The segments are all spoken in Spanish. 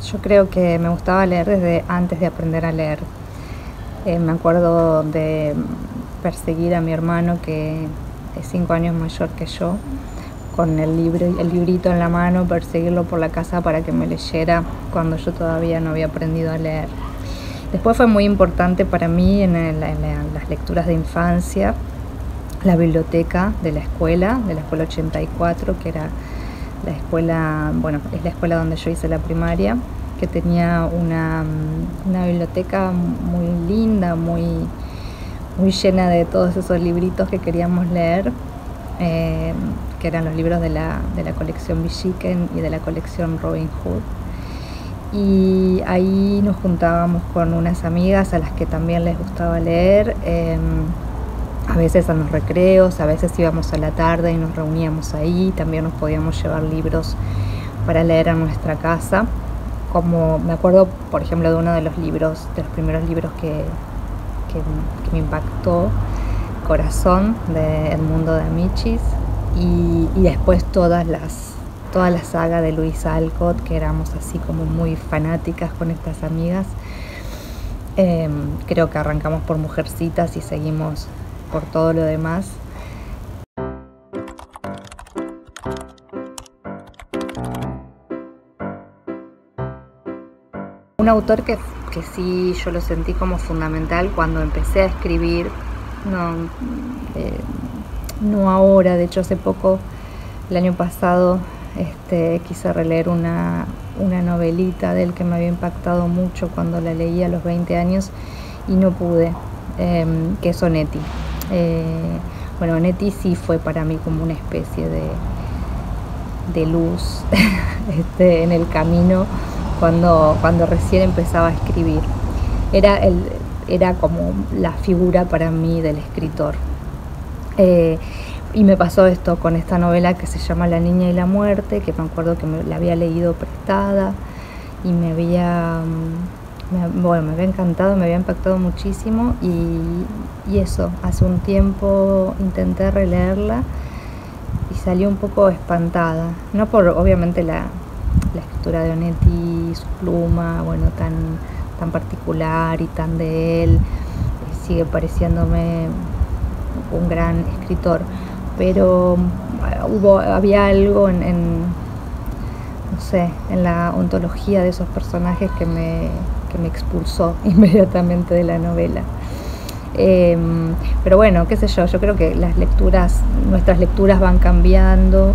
Yo creo que me gustaba leer desde antes de aprender a leer. Me acuerdo de perseguir a mi hermano, que es 5 años mayor que yo, con el librito en la mano, perseguirlo por la casa para que me leyera cuando yo todavía no había aprendido a leer. Después fue muy importante para mí en las lecturas de infancia, la biblioteca de la escuela 84, que era la escuela, bueno, es la escuela donde yo hice la primaria, que tenía una biblioteca muy linda, muy llena de todos esos libritos que queríamos leer, que eran los libros de la colección Villiquen y de la colección Robin Hood. Y ahí nos juntábamos con unas amigas a las que también les gustaba leer, a veces a los recreos, a veces íbamos a la tarde y nos reuníamos ahí. También nos podíamos llevar libros para leer a nuestra casa. Como me acuerdo, por ejemplo, de uno de los primeros libros que me impactó, Corazón, de Edmundo de Amichis, y después toda la saga de Luis Alcott, que éramos así como muy fanáticas con estas amigas. Creo que arrancamos por Mujercitas y seguimos por todo lo demás. Un autor que sí yo lo sentí como fundamental cuando empecé a escribir, no ahora, de hecho hace poco, el año pasado, quise releer una novelita de él que me había impactado mucho cuando la leí a los 20 años y no pude, que es Onetti. Bueno, Onetti sí fue para mí como una especie de luz en el camino cuando recién empezaba a escribir. Era como la figura para mí del escritor. Y me pasó esto con esta novela que se llama La niña y la muerte, que me acuerdo que la había leído prestada y me había encantado, me había impactado muchísimo, y eso, hace un tiempo intenté releerla y salí un poco espantada, no por obviamente la escritura de Onetti, su pluma, bueno, tan particular y tan de él, sigue pareciéndome un gran escritor, pero había algo en la ontología de esos personajes que me expulsó inmediatamente de la novela. Pero bueno, qué sé yo creo que nuestras lecturas van cambiando,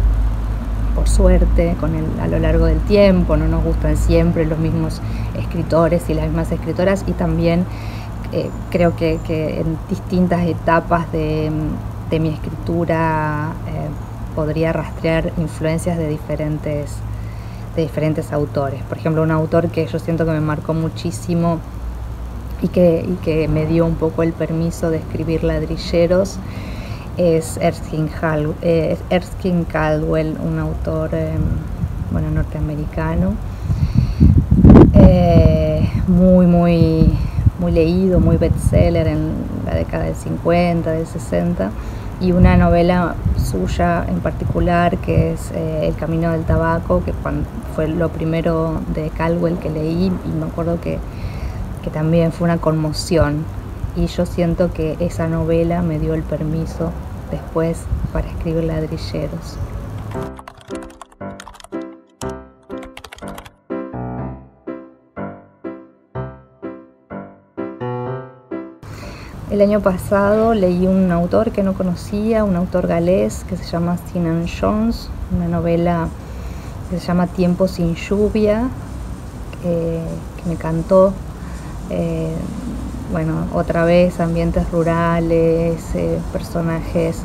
por suerte, a lo largo del tiempo. No nos gustan siempre los mismos escritores y las mismas escritoras, y también creo que en distintas etapas de mi escritura podría rastrear influencias de diferentes autores. Por ejemplo, un autor que yo siento que me marcó muchísimo y que me dio un poco el permiso de escribir Ladrilleros es Erskine Caldwell, un autor norteamericano, muy leído, muy bestseller en la década del 50, del 60, y una novela suya en particular que es El camino del tabaco, que fue lo primero de Caldwell que leí, y me acuerdo que también fue una conmoción, y yo siento que esa novela me dio el permiso después para escribir Ladrilleros. El año pasado leí un autor que no conocía, un autor galés que se llama Sinan Jones, una novela que se llama Tiempo sin lluvia, que me encantó. Otra vez ambientes rurales, personajes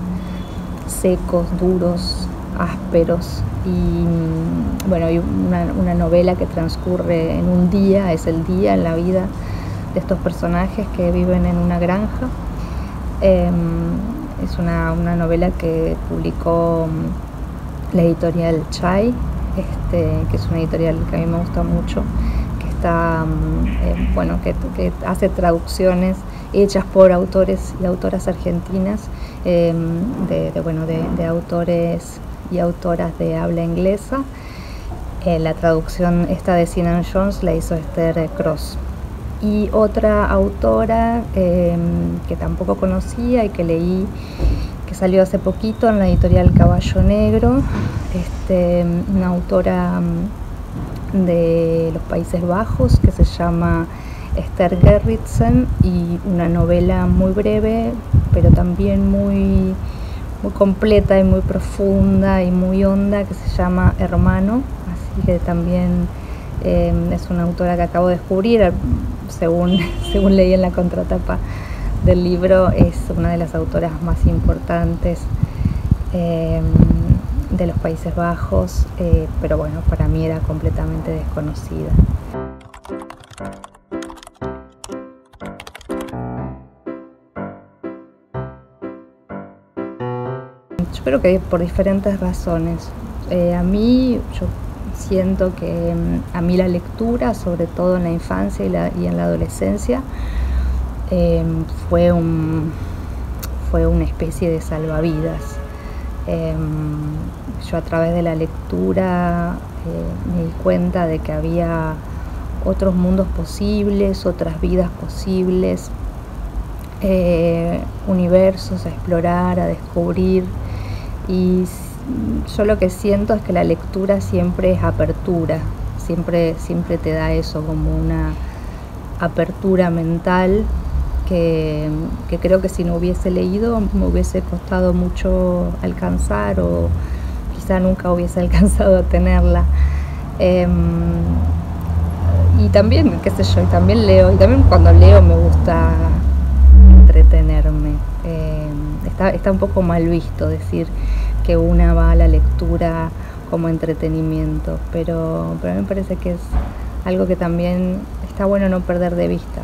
secos, duros, ásperos, y una novela que transcurre en un día, es el día en la vida de estos personajes que viven en una granja. Es una novela que publicó la editorial Chai, que es una editorial que a mí me gusta mucho, que hace traducciones hechas por autores y autoras argentinas, de autores y autoras de habla inglesa, La traducción esta de Sinan Jones la hizo Esther Cross. Y otra autora que tampoco conocía y que leí, que salió hace poquito en la editorial Caballo Negro, una autora de los Países Bajos que se llama Esther Gerritsen, y una novela muy breve pero también muy completa y muy profunda y muy honda, que se llama Hermano. Así que también es una autora que acabo de descubrir, según leí en la contratapa del libro. Es una de las autoras más importantes de los Países Bajos, pero bueno, para mí era completamente desconocida. Yo creo que por diferentes razones. Yo siento que a mí la lectura, sobre todo en la infancia y en la adolescencia, fue una especie de salvavidas. Yo a través de la lectura me di cuenta de que había otros mundos posibles, otras vidas posibles, universos a explorar, a descubrir. Y yo lo que siento es que la lectura siempre es apertura, siempre te da eso, como una apertura mental que creo que si no hubiese leído me hubiese costado mucho alcanzar, o quizá nunca hubiese alcanzado a tenerla. Y también, qué sé yo, y también leo, y también cuando leo me gusta entretenerme. Está un poco mal visto decir que una va a la lectura como entretenimiento, pero a mí me parece que es algo que también está bueno no perder de vista.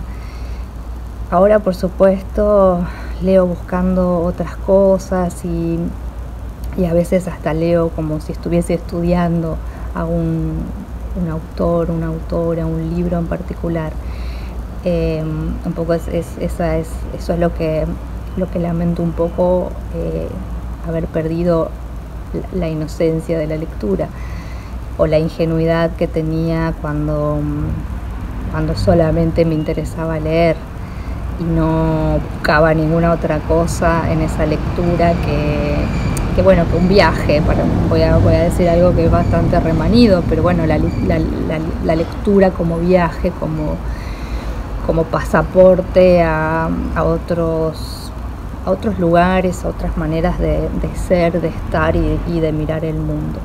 Ahora, por supuesto, leo buscando otras cosas y a veces hasta leo como si estuviese estudiando a un autor, una autora, un libro en particular. Un poco eso es lo que lamento un poco, haber perdido la inocencia de la lectura, o la ingenuidad que tenía cuando solamente me interesaba leer y no buscaba ninguna otra cosa en esa lectura que un viaje. Voy a decir algo que es bastante remanido, pero bueno, la lectura como viaje, como pasaporte a otros lugares, a otras maneras de ser, de estar y de mirar el mundo.